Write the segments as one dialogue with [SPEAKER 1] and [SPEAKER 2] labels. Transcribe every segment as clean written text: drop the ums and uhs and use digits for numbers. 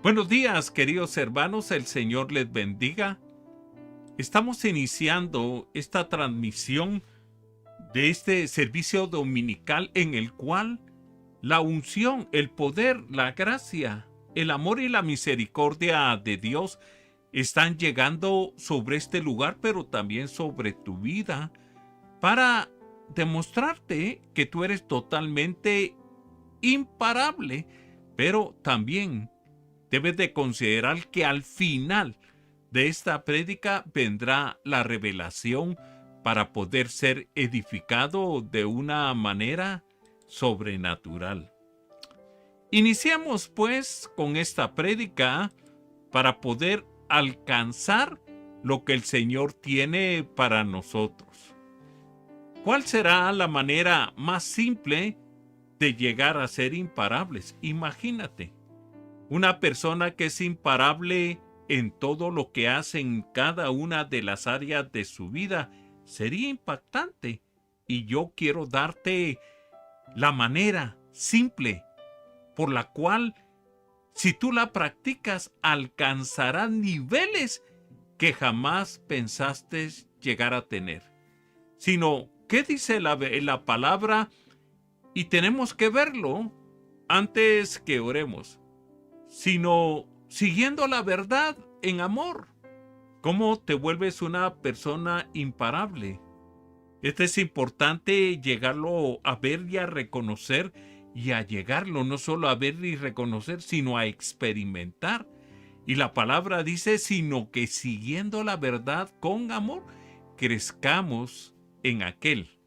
[SPEAKER 1] Buenos días, queridos hermanos, el Señor les bendiga. Estamos iniciando esta transmisión de este servicio dominical en el cual la unción, el poder, la gracia, el amor y la misericordia de Dios están llegando sobre este lugar, pero también sobre tu vida, para demostrarte que tú eres totalmente imparable, pero también debes de considerar que al final de esta prédica vendrá la revelación para poder ser edificado de una manera sobrenatural. Iniciamos pues con esta prédica para poder alcanzar lo que el Señor tiene para nosotros. ¿Cuál será la manera más simple de llegar a ser imparables? Imagínate. Una persona que es imparable en todo lo que hace en cada una de las áreas de su vida sería impactante. Y yo quiero darte la manera simple por la cual, si tú la practicas, alcanzarás niveles que jamás pensaste llegar a tener. Sino, ¿qué dice la palabra? Y tenemos que verlo antes que oremos. Sino siguiendo la verdad en amor. ¿Cómo te vuelves una persona imparable? Esto es importante llegarlo a ver y a reconocer, y a llegarlo no solo a ver y reconocer, sino a experimentar. Y la palabra dice, sino que siguiendo la verdad con amor, crezcamos en aquel.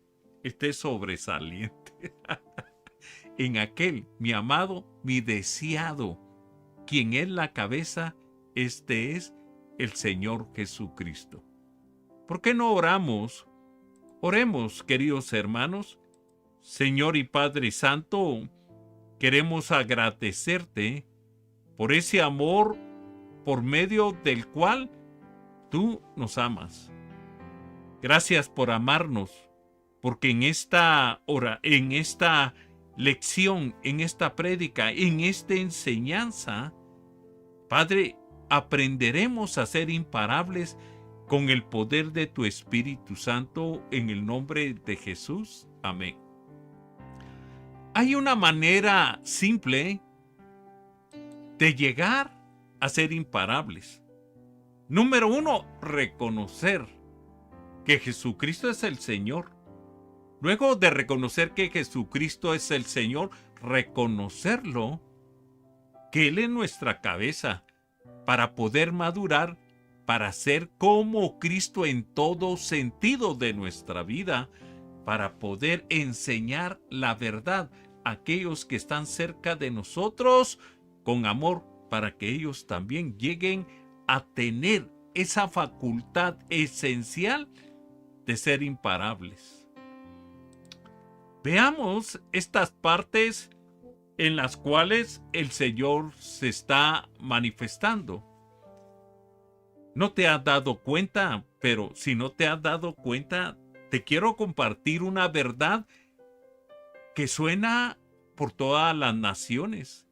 [SPEAKER 1] Este es sobresaliente. En aquel, mi amado, mi deseado, quien es la cabeza, este es el Señor Jesucristo. ¿Por qué no oramos? Oremos, queridos hermanos. Señor y Padre Santo, queremos agradecerte por ese amor por medio del cual tú nos amas. Gracias por amarnos, porque en esta hora, en esta lección, en esta prédica, en esta enseñanza, Padre, aprenderemos a ser imparables con el poder de tu Espíritu Santo en el nombre de Jesús. Amén. Hay una manera simple de llegar a ser imparables. Número 1, reconocer que Jesucristo es el Señor. Luego de reconocer que Jesucristo es el Señor, reconocerlo, que Él es nuestra cabeza, para poder madurar, para ser como Cristo en todo sentido de nuestra vida, para poder enseñar la verdad a aquellos que están cerca de nosotros con amor, para que ellos también lleguen a tener esa facultad esencial de ser imparables. Veamos estas partes en las cuales el Señor se está manifestando. No te has dado cuenta, pero si no te has dado cuenta, te quiero compartir una verdad que suena por todas las naciones.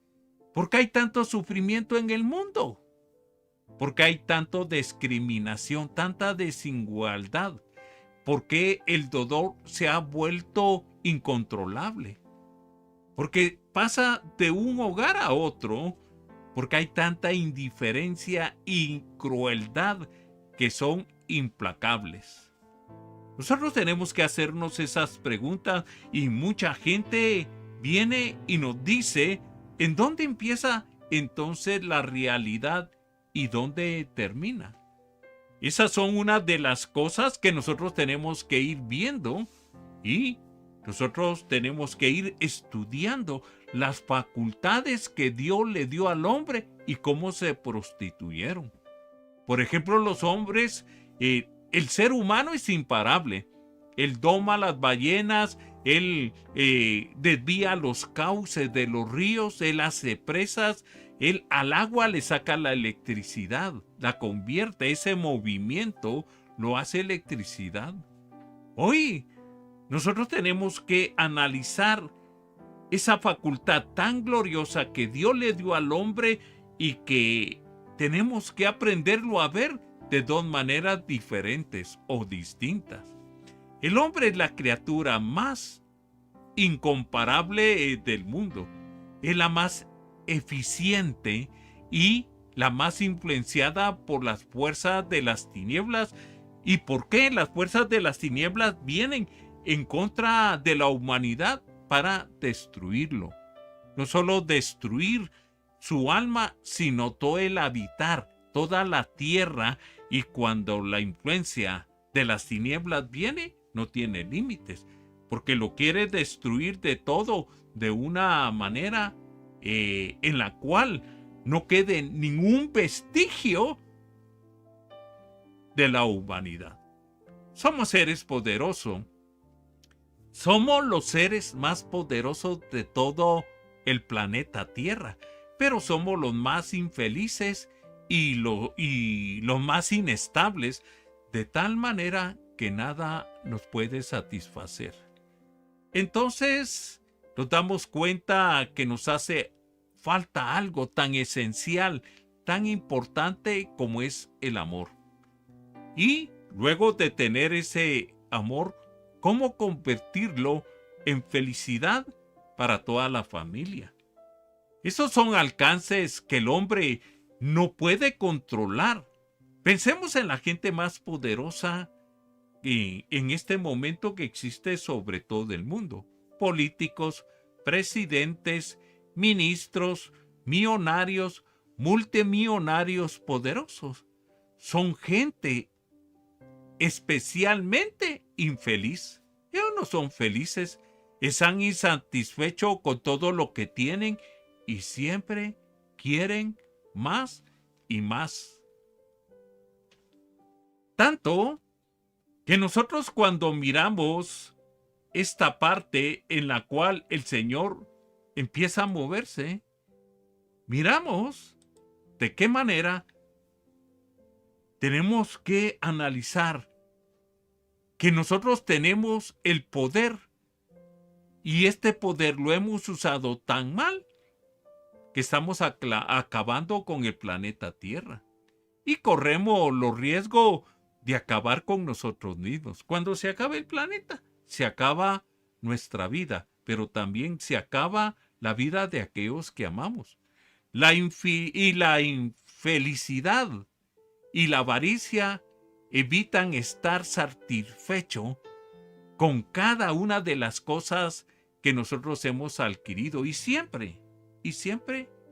[SPEAKER 1] ¿Por qué hay tanto sufrimiento en el mundo? ¿Por qué hay tanta discriminación, tanta desigualdad? ¿Por qué el dolor se ha vuelto incontrolable? Porque pasa de un hogar a otro, porque hay tanta indiferencia y crueldad que son implacables. Nosotros tenemos que hacernos esas preguntas, y mucha gente viene y nos dice en dónde empieza entonces la realidad y dónde termina. Esas son una de las cosas que nosotros tenemos que ir viendo, y nosotros tenemos que ir estudiando las facultades que Dios le dio al hombre y cómo se prostituyeron. Por ejemplo, los hombres, el ser humano es imparable. Él doma las ballenas, él desvía los cauces de los ríos, él hace presas, él al agua le saca la electricidad, la convierte, ese movimiento lo hace electricidad. Hoy nosotros tenemos que analizar esa facultad tan gloriosa que Dios le dio al hombre y que tenemos que aprenderlo a ver de dos maneras diferentes o distintas. El hombre es la criatura más incomparable del mundo. Es la más eficiente y la más influenciada por las fuerzas de las tinieblas. ¿Y por qué las fuerzas de las tinieblas vienen en contra de la humanidad? Para destruirlo. No solo destruir su alma, sino todo el habitar, toda la tierra. Y cuando la influencia de las tinieblas viene, no tiene límites, porque lo quiere destruir de todo, de una manera en la cual no quede ningún vestigio de la humanidad. Somos seres poderosos. Somos los seres más poderosos de todo el planeta Tierra, pero somos los más infelices y los más inestables, de tal manera que nada nos puede satisfacer. Entonces nos damos cuenta que nos hace falta algo tan esencial, tan importante como es el amor. Y luego de tener ese amor, ¿cómo convertirlo en felicidad para toda la familia? Esos son alcances que el hombre no puede controlar. Pensemos en la gente más poderosa en este momento que existe sobre todo el mundo. Políticos, presidentes, ministros, millonarios, multimillonarios poderosos. Son gente especialmente infeliz. Ellos no son felices, están insatisfechos con todo lo que tienen y siempre quieren más y más. Tanto que nosotros cuando miramos esta parte en la cual el Señor empieza a moverse, miramos de qué manera tenemos que analizar que nosotros tenemos el poder y este poder lo hemos usado tan mal que estamos acabando con el planeta Tierra y corremos los riesgos de acabar con nosotros mismos. Cuando se acabe el planeta, se acaba nuestra vida, pero también se acaba la vida de aquellos que amamos. La infelicidad y la avaricia evitan estar satisfecho con cada una de las cosas que nosotros hemos adquirido y siempre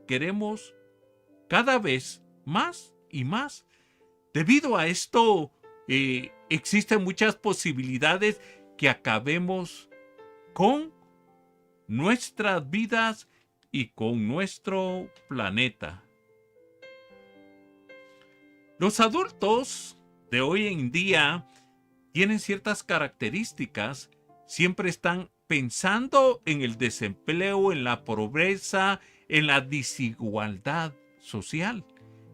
[SPEAKER 1] queremos cada vez más y más. Debido a esto, existen muchas posibilidades que acabemos con nuestras vidas y con nuestro planeta. Los adultos de hoy en día tienen ciertas características, siempre están pensando en el desempleo, en la pobreza, en la desigualdad social,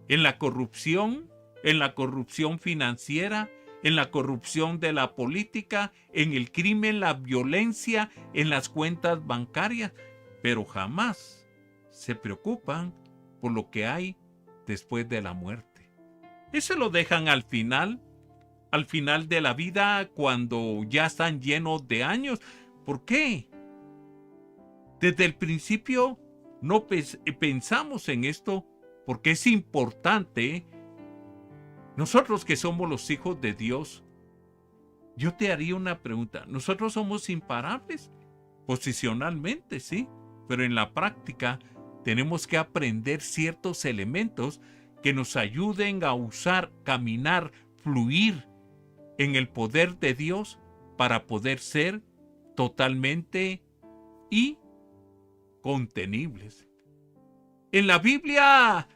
[SPEAKER 1] en la corrupción financiera, en la corrupción de la política, en el crimen, la violencia, en las cuentas bancarias, pero jamás se preocupan por lo que hay después de la muerte. Eso lo dejan al final de la vida, cuando ya están llenos de años. ¿Por qué? Desde el principio no pensamos en esto, porque es importante. Nosotros que somos los hijos de Dios, yo te haría una pregunta. ¿Nosotros somos imparables? Posicionalmente, sí, pero en la práctica tenemos que aprender ciertos elementos que nos ayuden a usar, caminar, fluir en el poder de Dios para poder ser totalmente y contenibles. En la Biblia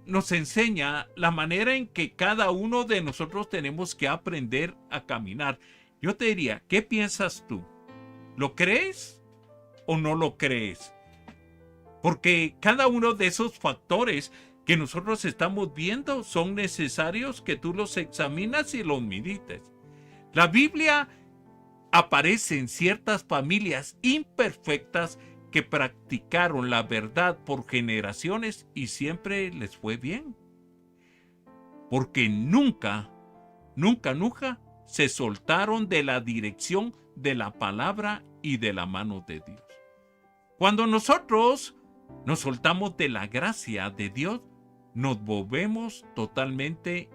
[SPEAKER 1] nos enseña la manera en que cada uno de nosotros tenemos que aprender a caminar. Yo te diría, ¿qué piensas tú? ¿Lo crees o no lo crees? Porque cada uno de esos factores que nosotros estamos viendo son necesarios que tú los examinas y los medites. La Biblia aparece en ciertas familias imperfectas que practicaron la verdad por generaciones y siempre les fue bien. Porque nunca se soltaron de la dirección de la palabra y de la mano de Dios. Cuando nosotros nos soltamos de la gracia de Dios, nos volvemos totalmente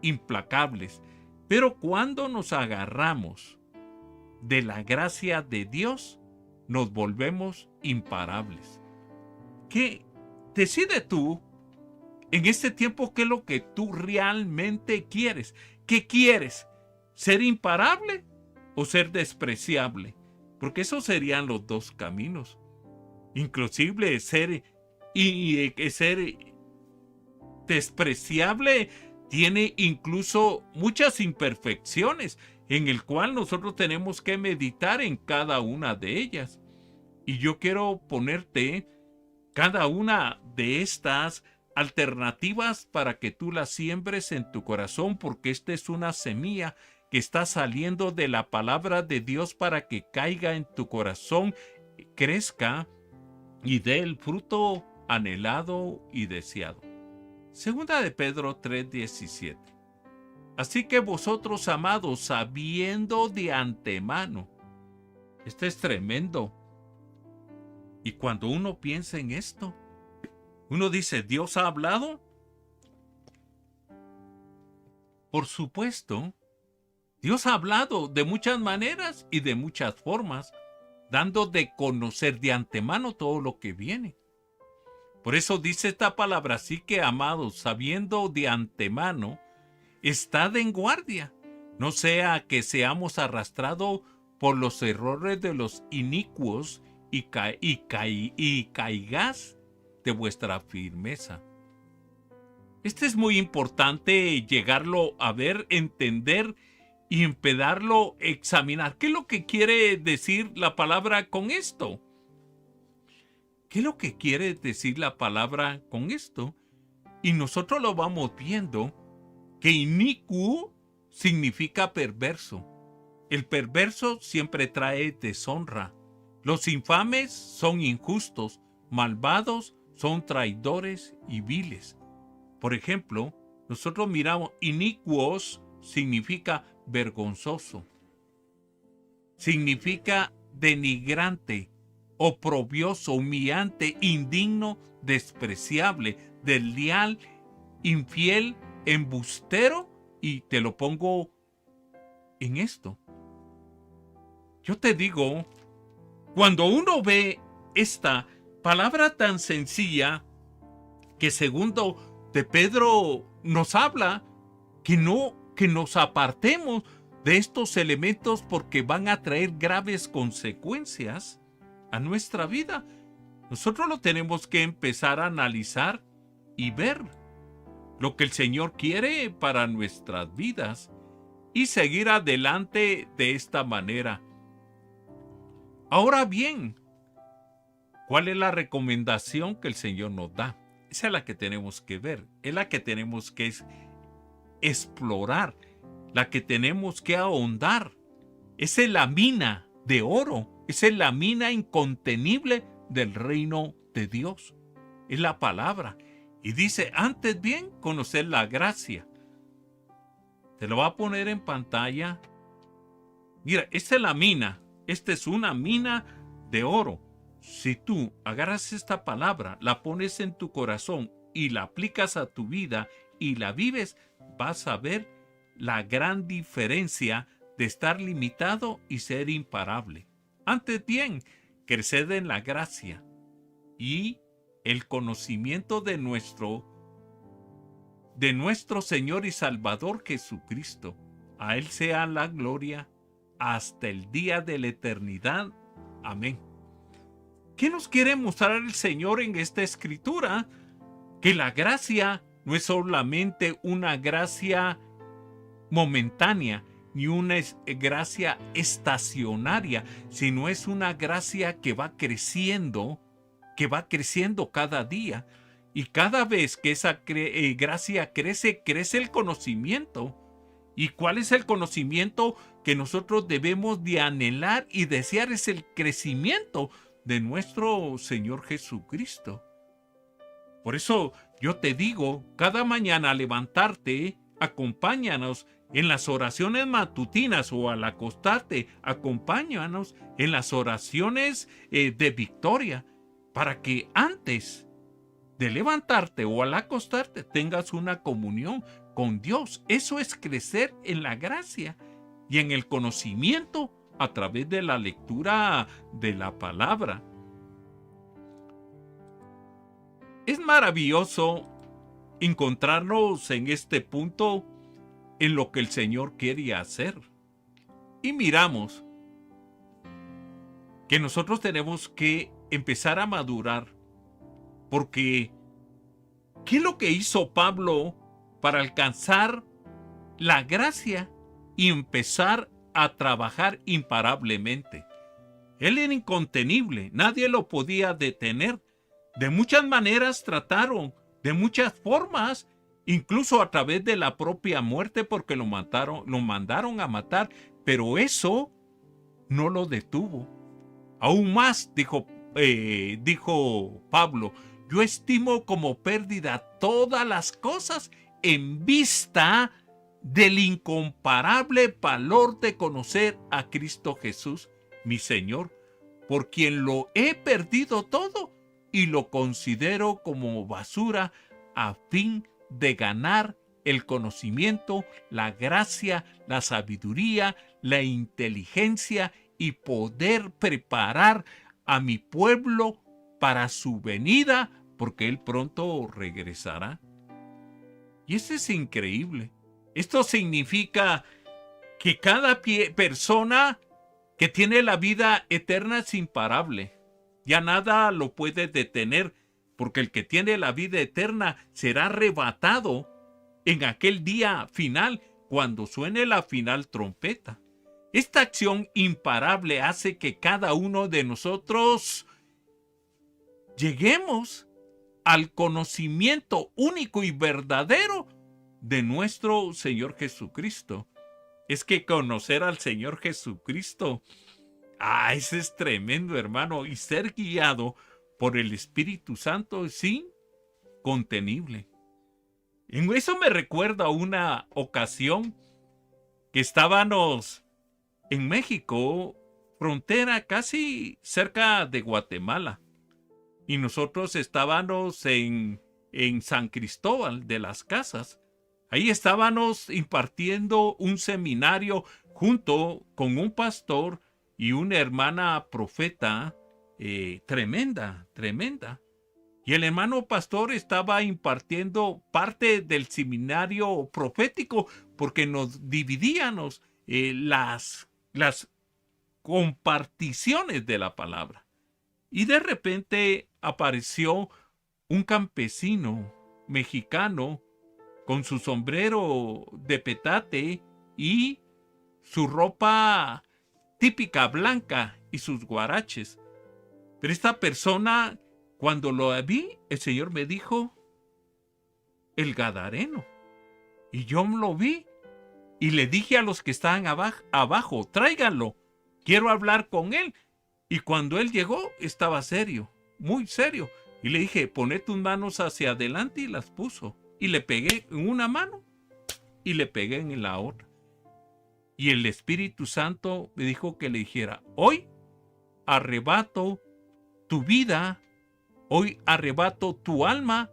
[SPEAKER 1] implacables. Pero cuando nos agarramos de la gracia de Dios, nos volvemos imparables. ¿Qué? Decide tú en este tiempo qué es lo que tú realmente quieres. ¿Qué quieres? ¿Ser imparable o ser despreciable? Porque esos serían los dos caminos. Inclusive ser despreciable tiene incluso muchas imperfecciones en el cual nosotros tenemos que meditar en cada una de ellas. Y yo quiero ponerte cada una de estas alternativas para que tú las siembres en tu corazón, porque esta es una semilla que está saliendo de la palabra de Dios para que caiga en tu corazón, crezca y dé el fruto anhelado y deseado. Segunda de Pedro 3:17. Así que vosotros, amados, sabiendo de antemano. Esto es tremendo. Y cuando uno piensa en esto, uno dice, ¿Dios ha hablado? Por supuesto, Dios ha hablado de muchas maneras y de muchas formas, dando de conocer de antemano todo lo que viene. Por eso dice esta palabra, así que, amados, sabiendo de antemano, estad en guardia, no sea que seamos arrastrados por los errores de los inicuos y caigáis de vuestra firmeza. Este es muy importante llegarlo a ver, entender y empedarlo, examinar. ¿Qué es lo que quiere decir la palabra con esto? ¿Qué es lo que quiere decir la palabra con esto? Y nosotros lo vamos viendo, que inicuo significa perverso. El perverso siempre trae deshonra. Los infames son injustos, malvados son traidores y viles. Por ejemplo, nosotros miramos, inicuos significa vergonzoso, significa denigrante, oprobioso, humillante, indigno, despreciable, desleal, infiel, embustero, y te lo pongo en esto. Yo te digo, cuando uno ve esta palabra tan sencilla que segundo de Pedro nos habla, que nos apartemos de estos elementos porque van a traer graves consecuencias a nuestra vida. Nosotros lo tenemos que empezar a analizar y ver lo que el Señor quiere para nuestras vidas y seguir adelante de esta manera. Ahora bien, ¿cuál es la recomendación que el Señor nos da? Esa es la que tenemos que ver, es la que tenemos que explorar, la que tenemos que ahondar. Esa es la mina de oro, esa es la mina incontenible del reino de Dios. Es la palabra. Y dice, antes bien, conocer la gracia. Te lo va a poner en pantalla. Mira, esta es la mina. Esta es una mina de oro. Si tú agarras esta palabra, la pones en tu corazón y la aplicas a tu vida y la vives, vas a ver la gran diferencia de estar limitado y ser imparable. Antes bien, crecer en la gracia y el conocimiento de nuestro Señor y Salvador Jesucristo. A Él sea la gloria hasta el día de la eternidad. Amén. ¿Qué nos quiere mostrar el Señor en esta escritura? Que la gracia no es solamente una gracia momentánea, ni una gracia estacionaria, sino es una gracia que va creciendo cada día. Y cada vez que esa gracia crece, crece el conocimiento. ¿Y cuál es el conocimiento que nosotros debemos de anhelar y desear? Es el crecimiento de nuestro Señor Jesucristo. Por eso yo te digo, cada mañana al levantarte, acompáñanos en las oraciones matutinas, o al acostarte, acompáñanos en las oraciones de victoria, para que antes de levantarte o al acostarte tengas una comunión con Dios. Eso es crecer en la gracia y en el conocimiento a través de la lectura de la palabra. Es maravilloso encontrarnos en este punto en lo que el Señor quiere hacer. Y miramos que nosotros tenemos que empezar a madurar, porque ¿qué es lo que hizo Pablo para alcanzar la gracia y empezar a trabajar imparablemente? Él era incontenible, nadie lo podía detener. De muchas maneras trataron, de muchas formas, incluso a través de la propia muerte, porque lo mandaron a matar, pero eso no lo detuvo. Aún más, dijo Pablo, yo estimo como pérdida todas las cosas en vista del incomparable valor de conocer a Cristo Jesús, mi Señor, por quien lo he perdido todo y lo considero como basura a fin de ganar el conocimiento, la gracia, la sabiduría, la inteligencia y poder preparar a mi pueblo para su venida, porque Él pronto regresará. Y eso es increíble. Esto significa que cada persona que tiene la vida eterna es imparable. Ya nada lo puede detener, porque el que tiene la vida eterna será arrebatado en aquel día final, cuando suene la final trompeta. Esta acción imparable hace que cada uno de nosotros lleguemos al conocimiento único y verdadero de nuestro Señor Jesucristo. Es que conocer al Señor Jesucristo, ese es tremendo, hermano, y ser guiado por el Espíritu Santo es incontenible. En eso me recuerda una ocasión que estábamos en México, frontera casi cerca de Guatemala, y nosotros estábamos en San Cristóbal de las Casas. Ahí estábamos impartiendo un seminario junto con un pastor y una hermana profeta tremenda. Y el hermano pastor estaba impartiendo parte del seminario profético, porque nos dividíamos las comparticiones de la palabra. Y de repente apareció un campesino mexicano con su sombrero de petate y su ropa típica blanca y sus guaraches. Pero esta persona, cuando lo vi, el Señor me dijo, el Gadareno. Y yo lo vi y le dije a los que estaban abajo, tráiganlo, quiero hablar con él. Y cuando él llegó, estaba serio, muy serio. Y le dije, poné tus manos hacia adelante, y las puso. Y le pegué en una mano y le pegué en la otra. Y el Espíritu Santo me dijo que le dijera, hoy arrebato tu vida, hoy arrebato tu alma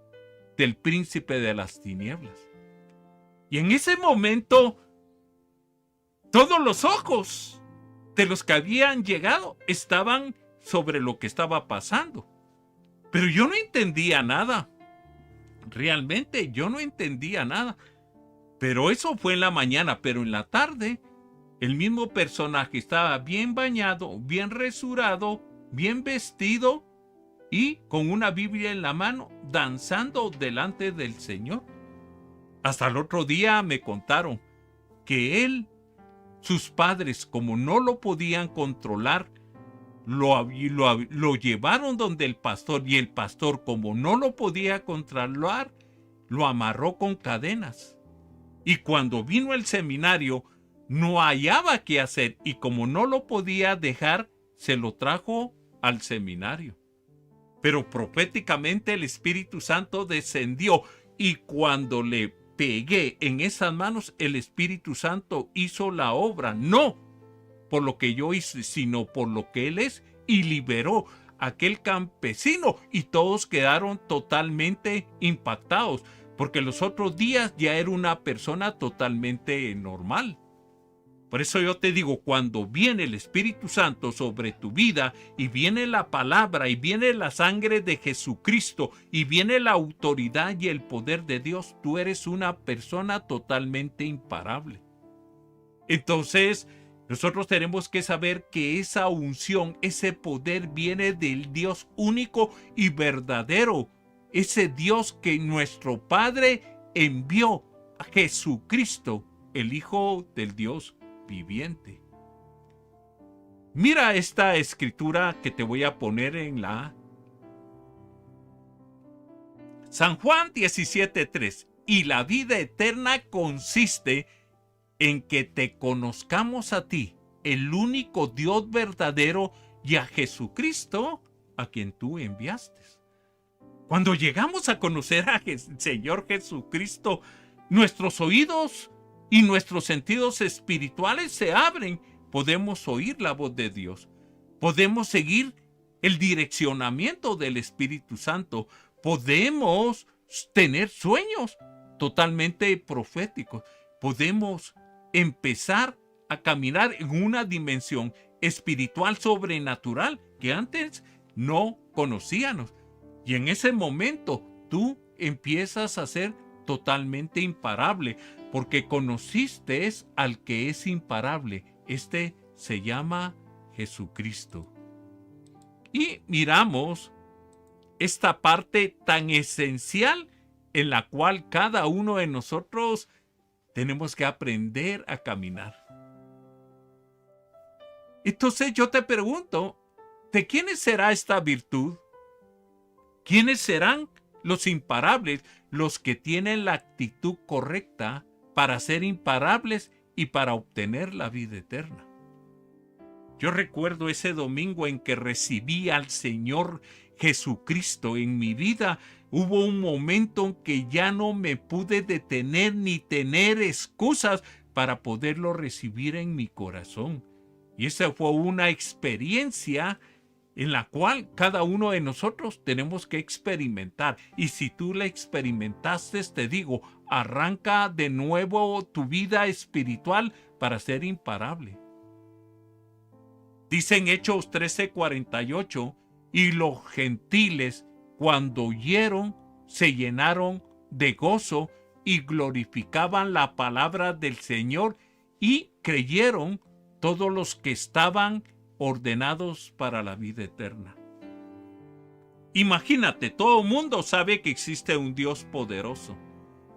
[SPEAKER 1] del príncipe de las tinieblas. Y en ese momento, todos los ojos de los que habían llegado estaban sobre lo que estaba pasando. Pero yo no entendía nada. Realmente yo no entendía nada. Pero eso fue en la mañana, pero en la tarde el mismo personaje estaba bien bañado, bien rasurado, bien vestido y con una Biblia en la mano, danzando delante del Señor. Hasta el otro día me contaron que sus padres, como no lo podían controlar, lo llevaron donde el pastor, y el pastor, como no lo podía controlar, lo amarró con cadenas. Y cuando vino el seminario, no hallaba qué hacer y como no lo podía dejar, se lo trajo al seminario. Pero proféticamente el Espíritu Santo descendió y cuando le pegué en esas manos, el Espíritu Santo hizo la obra, no por lo que yo hice, sino por lo que Él es, y liberó a aquel campesino y todos quedaron totalmente impactados, porque los otros días ya era una persona totalmente normal. Por eso yo te digo, cuando viene el Espíritu Santo sobre tu vida y viene la palabra y viene la sangre de Jesucristo y viene la autoridad y el poder de Dios, tú eres una persona totalmente imparable. Entonces, nosotros tenemos que saber que esa unción, ese poder viene del Dios único y verdadero, ese Dios que nuestro Padre envió a Jesucristo, el Hijo del Dios viviente. Mira esta escritura que te voy a poner en la San Juan 17:3. Y la vida eterna consiste en que te conozcamos a ti, el único Dios verdadero, y a Jesucristo, a quien tú enviaste. Cuando llegamos a conocer al Señor Jesucristo, nuestros oídos y nuestros sentidos espirituales se abren. Podemos oír la voz de Dios. Podemos seguir el direccionamiento del Espíritu Santo. Podemos tener sueños totalmente proféticos. Podemos empezar a caminar en una dimensión espiritual sobrenatural que antes no conocíamos. Y en ese momento tú empiezas a ser totalmente imparable, porque conociste al que es imparable. Este se llama Jesucristo. Y miramos esta parte tan esencial en la cual cada uno de nosotros tenemos que aprender a caminar. Entonces yo te pregunto, ¿de quiénes será esta virtud? ¿Quiénes serán los imparables? Los que tienen la actitud correcta para ser imparables y para obtener la vida eterna. Yo recuerdo ese domingo en que recibí al Señor Jesucristo en mi vida. Hubo un momento en que ya no me pude detener ni tener excusas para poderlo recibir en mi corazón. Y esa fue una experiencia en la cual cada uno de nosotros tenemos que experimentar. Y si tú la experimentaste, te digo, arranca de nuevo tu vida espiritual para ser imparable. Dice en Hechos 13:48, y los gentiles, cuando oyeron, se llenaron de gozo y glorificaban la palabra del Señor, y creyeron todos los que estaban ordenados para la vida eterna. Imagínate, todo el mundo sabe que existe un Dios poderoso,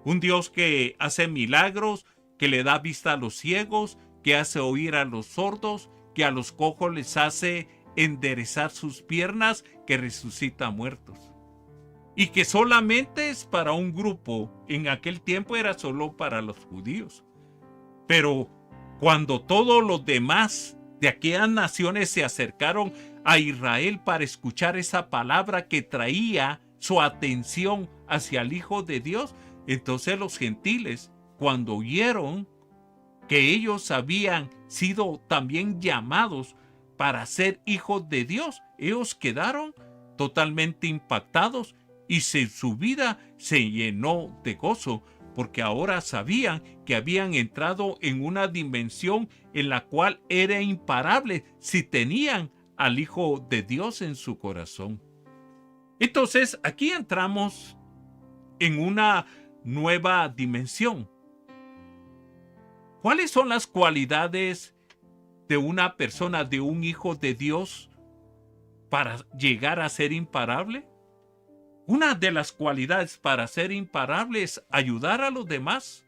[SPEAKER 1] un Dios que hace milagros, que le da vista a los ciegos, que hace oír a los sordos, que a los cojos les hace enderezar sus piernas, que resucita muertos. Y que solamente es para un grupo, en aquel tiempo era solo para los judíos. Pero cuando todos los demás de aquellas naciones se acercaron a Israel para escuchar esa palabra que traía su atención hacia el Hijo de Dios, entonces los gentiles, cuando oyeron que ellos habían sido también llamados para ser hijos de Dios, ellos quedaron totalmente impactados y su vida se llenó de gozo, porque ahora sabían que habían entrado en una dimensión en la cual era imparable si tenían al Hijo de Dios en su corazón. Entonces, aquí entramos en una nueva dimensión. ¿Cuáles son las cualidades de una persona, de un hijo de Dios, para llegar a ser imparable? Una de las cualidades para ser imparable es ayudar a los demás.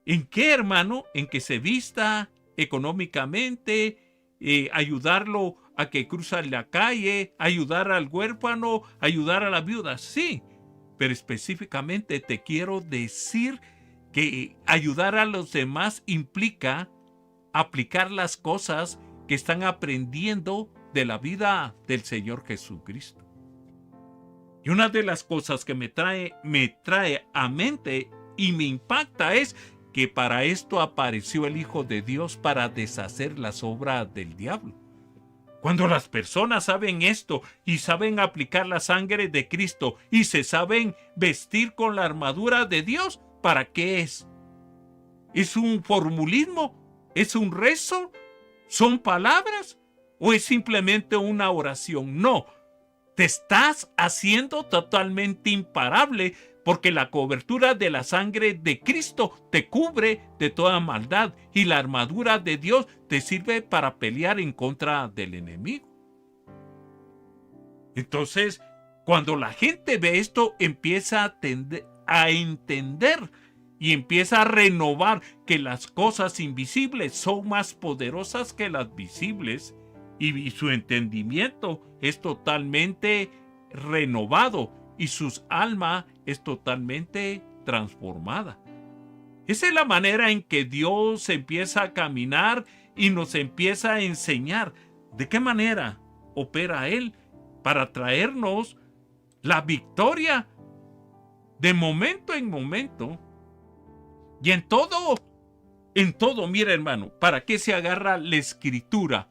[SPEAKER 1] ¿En qué, hermano? En que se vista económicamente, ayudarlo a que cruza la calle, ayudar al huérfano, ayudar a la viuda. Sí, pero específicamente te quiero decir que ayudar a los demás implica aplicar las cosas que están aprendiendo de la vida del Señor Jesucristo. Y una de las cosas que me trae a mente y me impacta es que para esto apareció el Hijo de Dios, para deshacer las obras del diablo. Cuando las personas saben esto y saben aplicar la sangre de Cristo y se saben vestir con la armadura de Dios, ¿para qué es? ¿Es un formulismo? ¿Es un rezo? ¿Son palabras? ¿O es simplemente una oración? No, te estás haciendo totalmente imparable, porque la cobertura de la sangre de Cristo te cubre de toda maldad y la armadura de Dios te sirve para pelear en contra del enemigo. Entonces, cuando la gente ve esto, empieza a entender y empieza a renovar que las cosas invisibles son más poderosas que las visibles, y su entendimiento es totalmente renovado y sus almas es totalmente transformada. Esa es la manera en que Dios empieza a caminar y nos empieza a enseñar de qué manera opera Él para traernos la victoria de momento en momento. Y en todo, mira hermano, ¿para qué se agarra la Escritura?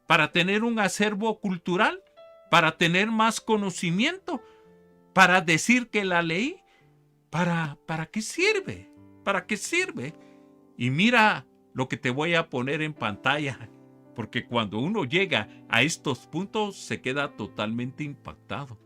[SPEAKER 1] ¿Para tener un acervo cultural? ¿Para tener más conocimiento? ¿Para decir que la leí? ¿Para qué sirve? ¿Para qué sirve? Y mira lo que te voy a poner en pantalla, porque cuando uno llega a estos puntos se queda totalmente impactado.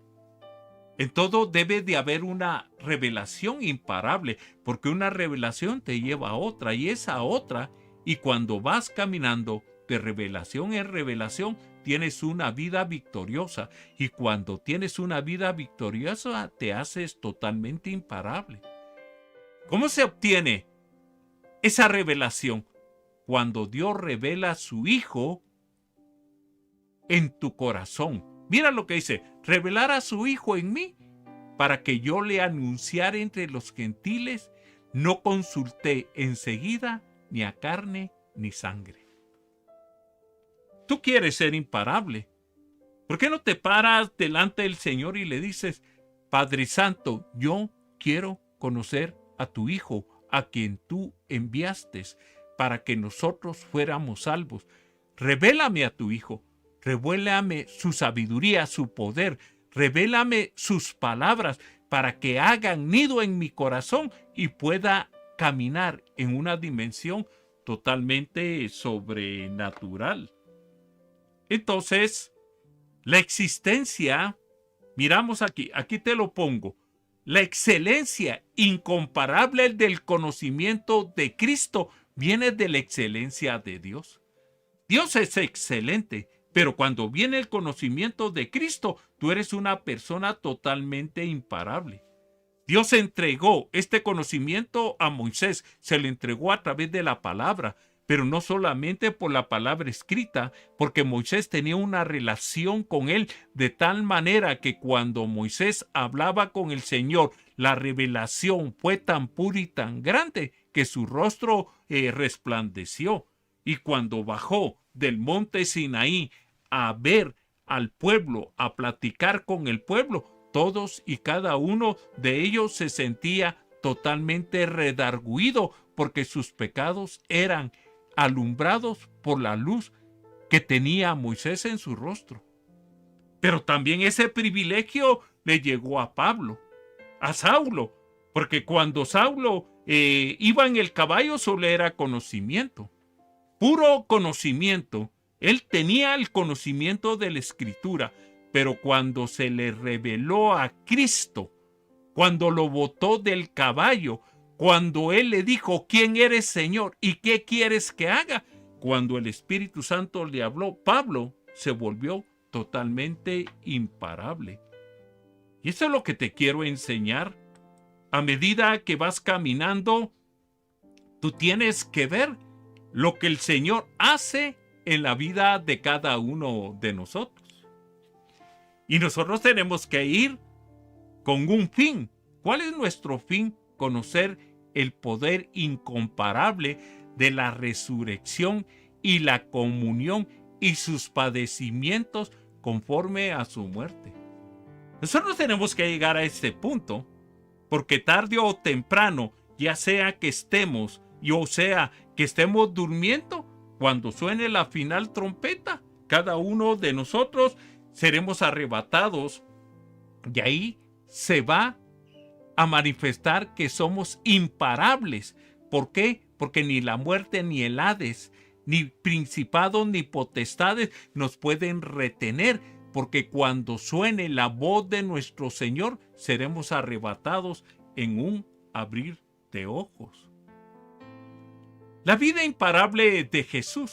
[SPEAKER 1] En todo debe de haber una revelación imparable, porque una revelación te lleva a otra, y esa otra, y cuando vas caminando de revelación en revelación, tienes una vida victoriosa, y cuando tienes una vida victoriosa te haces totalmente imparable. ¿Cómo se obtiene esa revelación? Cuando Dios revela a su Hijo en tu corazón. Mira lo que dice: revelar a su Hijo en mí, para que yo le anunciara entre los gentiles. No consulté enseguida ni a carne ni sangre. Tú quieres ser imparable. ¿Por qué no te paras delante del Señor y le dices: Padre Santo, yo quiero conocer a tu Hijo, a quien tú enviaste para que nosotros fuéramos salvos? Revélame a tu Hijo, revélame su sabiduría, su poder, revélame sus palabras para que hagan nido en mi corazón y pueda caminar en una dimensión totalmente sobrenatural. Entonces, la existencia, miramos aquí te lo pongo, la excelencia incomparable del conocimiento de Cristo viene de la excelencia de Dios. Dios es excelente, pero cuando viene el conocimiento de Cristo, tú eres una persona totalmente imparable. Dios entregó este conocimiento a Moisés, se lo entregó a través de la palabra, pero no solamente por la palabra escrita, porque Moisés tenía una relación con él de tal manera que cuando Moisés hablaba con el Señor, la revelación fue tan pura y tan grande que su rostro resplandeció. Y cuando bajó del monte Sinaí a ver al pueblo, a platicar con el pueblo, todos y cada uno de ellos se sentía totalmente redarguido porque sus pecados eran alumbrados por la luz que tenía Moisés en su rostro. Pero también ese privilegio le llegó a Pablo, a Saulo, porque cuando Saulo iba en el caballo solo era conocimiento, puro conocimiento. Él tenía el conocimiento de la Escritura, pero cuando se le reveló a Cristo, cuando lo botó del caballo, cuando Él le dijo: ¿quién eres, Señor? ¿Y qué quieres que haga? Cuando el Espíritu Santo le habló, Pablo se volvió totalmente imparable. Y eso es lo que te quiero enseñar. A medida que vas caminando, tú tienes que ver lo que el Señor hace en la vida de cada uno de nosotros. Y nosotros tenemos que ir con un fin. ¿Cuál es nuestro fin? Conocer el poder incomparable de la resurrección y la comunión y sus padecimientos conforme a su muerte. Nosotros tenemos que llegar a este punto, porque tarde o temprano, ya sea que estemos, o sea que estemos durmiendo, cuando suene la final trompeta, cada uno de nosotros seremos arrebatados y ahí se va a manifestar que somos imparables. ¿Por qué? Porque ni la muerte, ni el Hades, ni principados, ni potestades nos pueden retener, porque cuando suene la voz de nuestro Señor, seremos arrebatados en un abrir de ojos. La vida imparable de Jesús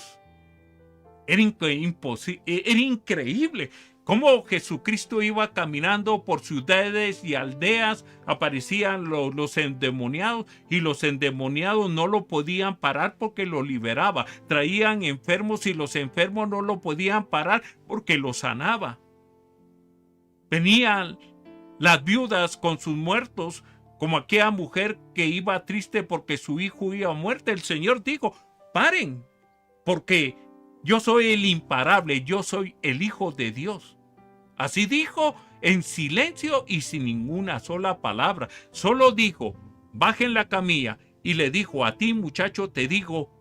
[SPEAKER 1] era increíble. Cómo Jesucristo iba caminando por ciudades y aldeas, aparecían los endemoniados, y los endemoniados no lo podían parar porque lo liberaba. Traían enfermos y los enfermos no lo podían parar porque lo sanaba. Venían las viudas con sus muertos, como aquella mujer que iba triste porque su hijo iba a muerte. El Señor dijo: paren, porque yo soy el imparable, yo soy el Hijo de Dios. Así dijo, en silencio y sin ninguna sola palabra. Solo dijo: bajen la camilla. Y le dijo: a ti, muchacho, te digo,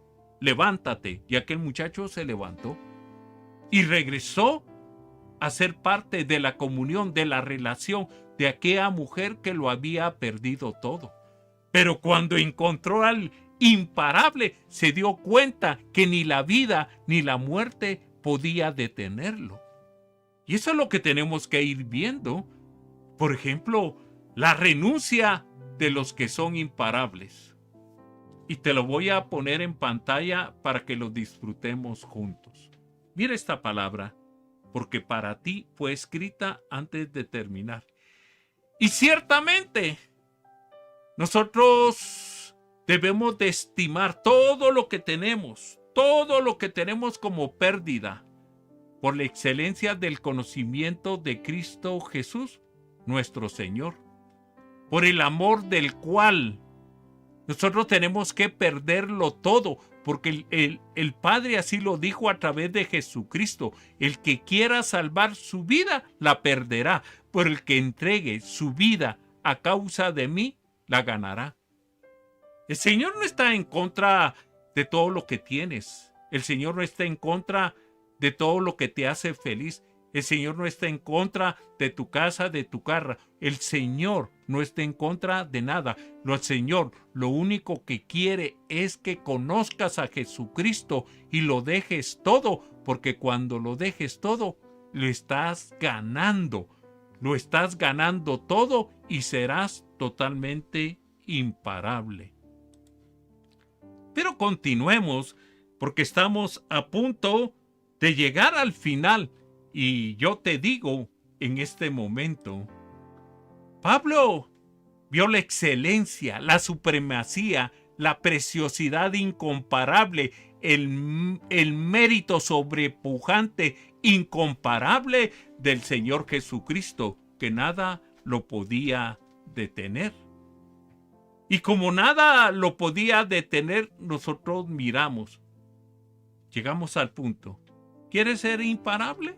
[SPEAKER 1] levántate. Y aquel muchacho se levantó y regresó a ser parte de la comunión, de la relación de aquella mujer que lo había perdido todo. Pero cuando encontró al imparable, se dio cuenta que ni la vida ni la muerte podía detenerlo. Y eso es lo que tenemos que ir viendo. Por ejemplo, la renuncia de los que son imparables. Y te lo voy a poner en pantalla para que lo disfrutemos juntos. Mira esta palabra, porque para ti fue escrita antes de terminar. Y ciertamente, nosotros debemos de estimar todo lo que tenemos como pérdida, por la excelencia del conocimiento de Cristo Jesús, nuestro Señor, por el amor del cual nosotros tenemos que perderlo todo, porque el Padre así lo dijo a través de Jesucristo: el que quiera salvar su vida, la perderá, pero el que entregue su vida a causa de mí, la ganará. El Señor no está en contra de todo lo que tienes. El Señor no está en contra de todo lo que te hace feliz. El Señor no está en contra de tu casa, de tu carro. El Señor no está en contra de nada. El Señor lo único que quiere es que conozcas a Jesucristo y lo dejes todo, porque cuando lo dejes todo, lo estás ganando. Lo estás ganando todo y serás totalmente imparable. Pero continuemos, porque estamos a punto de llegar al final. Y yo te digo, en este momento, Pablo vio la excelencia, la supremacía, la preciosidad incomparable, el mérito sobrepujante, incomparable del Señor Jesucristo, que nada lo podía detener. Y como nada lo podía detener, nosotros miramos. Llegamos al punto. ¿Quieres ser imparable?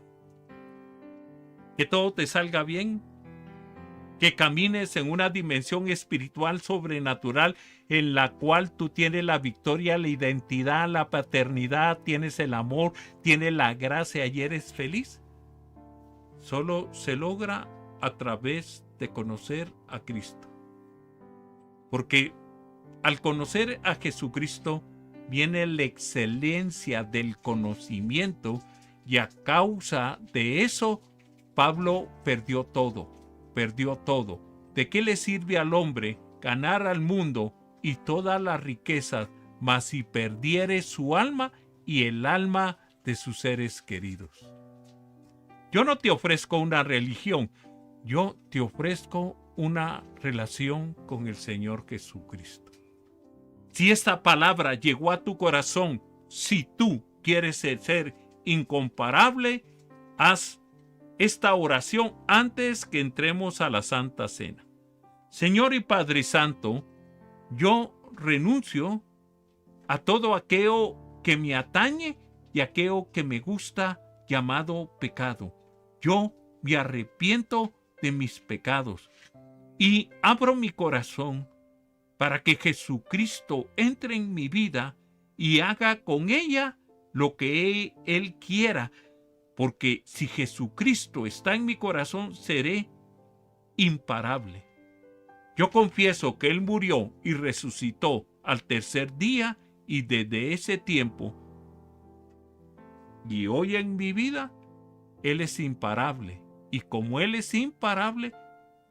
[SPEAKER 1] Que todo te salga bien, que camines en una dimensión espiritual sobrenatural en la cual tú tienes la victoria, la identidad, la paternidad, tienes el amor, tienes la gracia y eres feliz. Solo se logra a través de conocer a Cristo. Porque al conocer a Jesucristo viene la excelencia del conocimiento, y a causa de eso Pablo perdió todo. ¿De qué le sirve al hombre ganar al mundo y todas las riquezas, mas si perdiere su alma y el alma de sus seres queridos? Yo no te ofrezco una religión, yo te ofrezco una relación con el Señor Jesucristo. Si esta palabra llegó a tu corazón, si tú quieres ser incomparable, haz esta oración antes que entremos a la Santa Cena. Señor y Padre Santo, yo renuncio a todo aquello que me atañe y aquello que me gusta llamado pecado. Yo me arrepiento de mis pecados y abro mi corazón para que Jesucristo entre en mi vida y haga con ella lo que Él quiera, porque si Jesucristo está en mi corazón, seré imparable. Yo confieso que Él murió y resucitó al tercer día, y desde ese tiempo y hoy en mi vida, Él es imparable. Y como Él es imparable,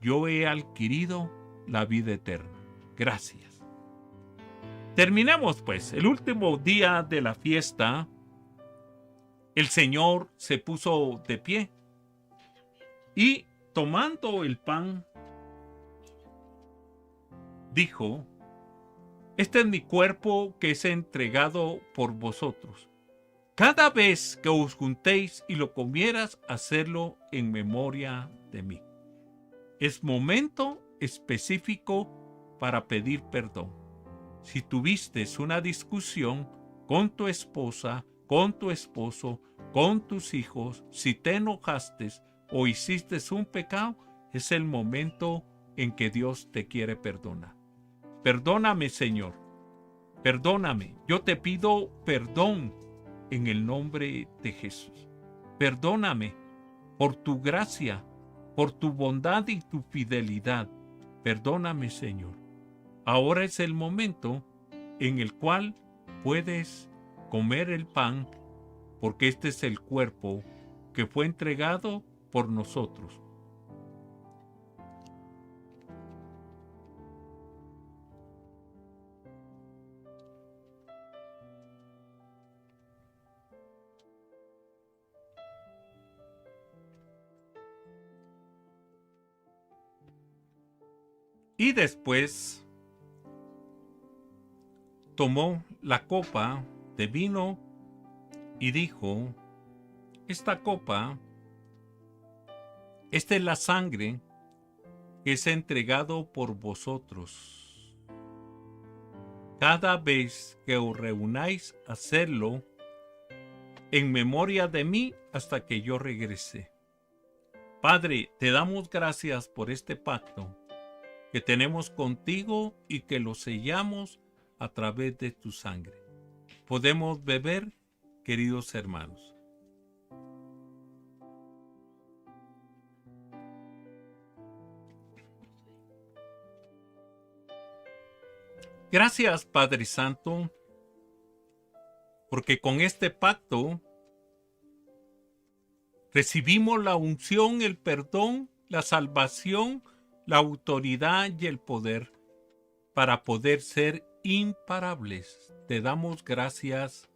[SPEAKER 1] yo he adquirido la vida eterna. Gracias. Terminamos pues el último día de la fiesta. El Señor se puso de pie y tomando el pan, dijo: este es mi cuerpo que es entregado por vosotros. Cada vez que os juntéis y lo comieras, hacedlo en memoria de mí. Es momento específico para pedir perdón. Si tuviste una discusión con tu esposa, con tu esposo, con tus hijos, si te enojaste o hiciste un pecado, es el momento en que Dios te quiere perdonar. Perdóname, Señor. Perdóname. Yo te pido perdón en el nombre de Jesús. Perdóname por tu gracia, por tu bondad y tu fidelidad. Perdóname, Señor. Ahora es el momento en el cual puedes comer el pan, porque este es el cuerpo que fue entregado por nosotros. Y después tomó la copa de vino y dijo: esta copa, esta es la sangre que es entregado por vosotros. Cada vez que os reunáis, hacedlo en memoria de mí hasta que yo regrese. Padre, te damos gracias por este pacto que tenemos contigo y que lo sellamos a través de tu sangre. Podemos beber, queridos hermanos. Gracias, Padre Santo, porque con este pacto recibimos la unción, el perdón, la salvación, la autoridad y el poder para poder ser imparables. Te damos gracias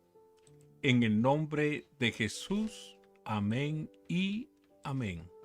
[SPEAKER 1] en el nombre de Jesús. Amén y amén.